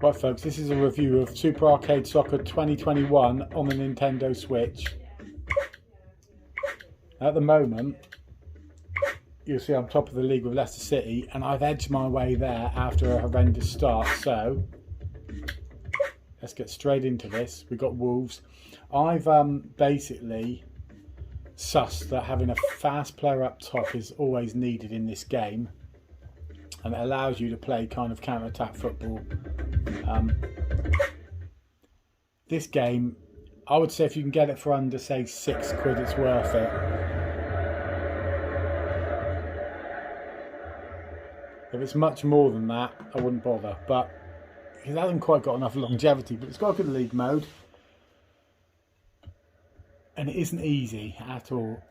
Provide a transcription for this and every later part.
Right folks, this is a review of Super Arcade Soccer 2021 on the Nintendo Switch. At the moment, you'll see I'm top of the league with Leicester City, and I've edged my way there after a horrendous start. So let's get straight into this. We've got Wolves. I've basically sussed that having a fast player up top is always needed in this game, and it allows you to play kind of counter-attack football. This game, I would say if you can get it for under, say, £6, it's worth it. If it's much more than that, I wouldn't bother. But it hasn't quite got enough longevity, but it's got a good league mode. And it isn't easy at all.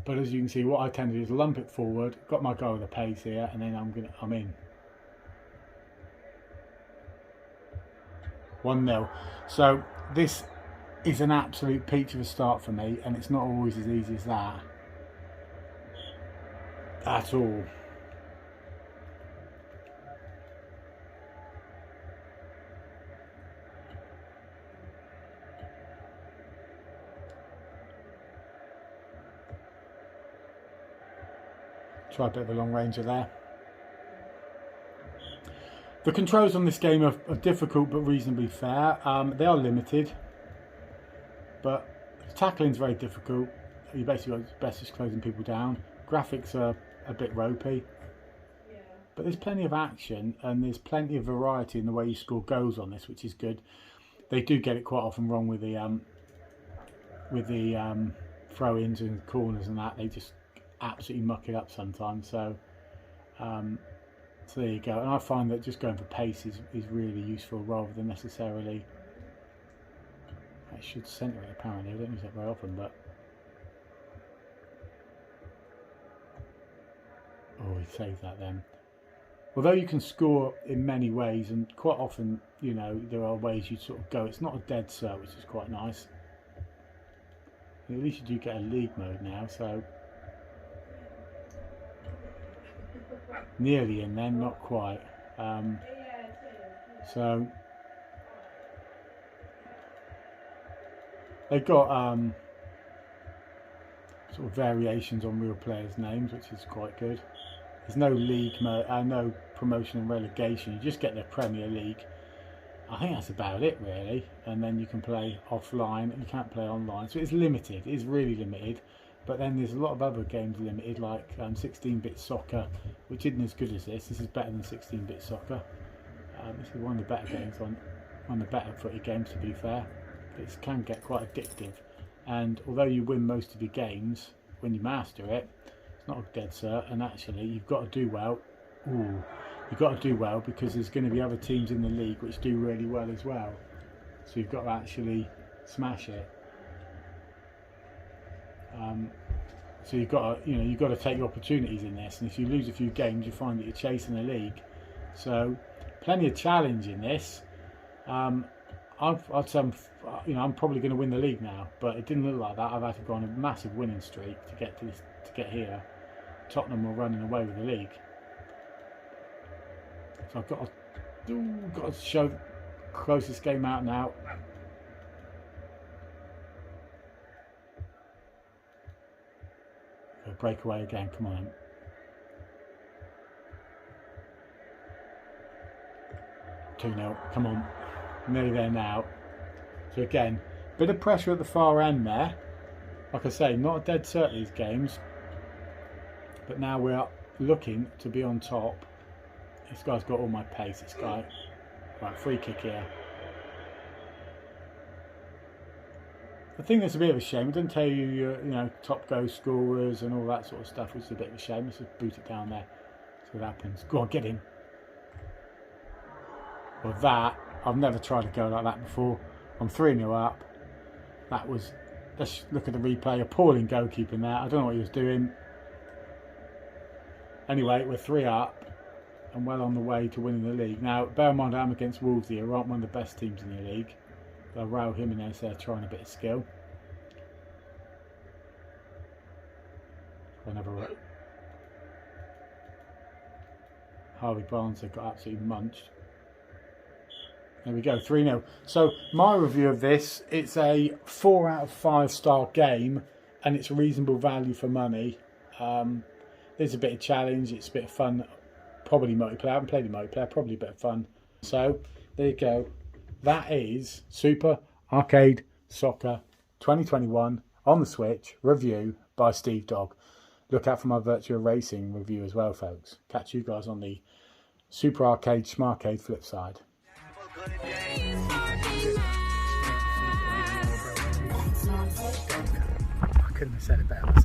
But as you can see, what I tend to do is lump it forward, got my goal with a pace here, and then I'm in. 1-0. So this is an absolute peach of a start for me, and it's not always as easy as that at all. Try a bit of a long ranger there. The controls on this game are difficult but reasonably fair. They are limited, but tackling is very difficult. You basically got best just closing people down. Graphics are a bit ropey, but there's plenty of action and there's plenty of variety in the way you score goals on this, which is good. They do get it quite often wrong with the throw-ins and corners and that. They just absolutely muck it up sometimes. So there you go. And I find that just going for pace is really useful rather than necessarily. I should centre it apparently. I don't use that very often, but oh, he saved that then. Although you can score in many ways, and quite often, you know, there are ways you sort of go. It's not a dead cert, which is quite nice. At least you do get a league mode now, so nearly in then, not quite. So they've got sort of variations on real players' names, which is quite good. There's no league mode, no promotion and relegation. You just get the Premier League. I think that's about it really. And then you can play offline, and you can't play online. So it's limited. It is really limited. But then there's a lot of other games limited, like 16-bit soccer, which isn't as good as this. This is better than 16-bit soccer. This is one of the better games, one of the better footy games, to be fair. It can get quite addictive, and although you win most of your games when you master it, it's not a dead cert. And actually, you've got to do well. You've got to do well because there's going to be other teams in the league which do really well as well. So you've got to actually smash it. So you've got to take your opportunities in this, and if you lose a few games, you find that you're chasing the league. So plenty of challenge in this. I'd say I'm probably going to win the league now, but it didn't look like that. I've had to go on a massive winning streak to get to this, to get here. Tottenham were running away with the league, so I've got to show the closest game out now. Breakaway again, come on. 2-0, come on. Nearly there now. So again, bit of pressure at the far end there. Like I say, not a dead cert these games. But now we're looking to be on top. This guy's got all my pace, this guy. Right, free kick here. I think that's a bit of a shame. It doesn't tell you your top goal scorers and all that sort of stuff, which is a bit of a shame. Let's just boot it down there. See what happens. Go on, get in. Well, that, I've never tried to go like that before. I'm 3-0 up. That was, let's look at the replay. Appalling goalkeeping there. I don't know what he was doing. Anyway, we're 3 up and well on the way to winning the league. Now, bear in mind I'm against Wolves here, who aren't one of the best teams in the league. Raul Jimenez there trying a bit of skill. Another Harvey Barnes, they got absolutely munched. There we go, 3-0. So my review of this, it's a 4 out of 5 star game, and it's reasonable value for money. There's a bit of challenge, it's a bit of fun, probably multiplayer. I haven't played the multiplayer, probably a bit of fun. So there you go. That is Super Arcade Soccer 2021 on the Switch review by Steve Dog. Look out for my Virtua Racing review as well, folks. Catch you guys on the Super Arcade Smartcade flip side. I couldn't have said it better.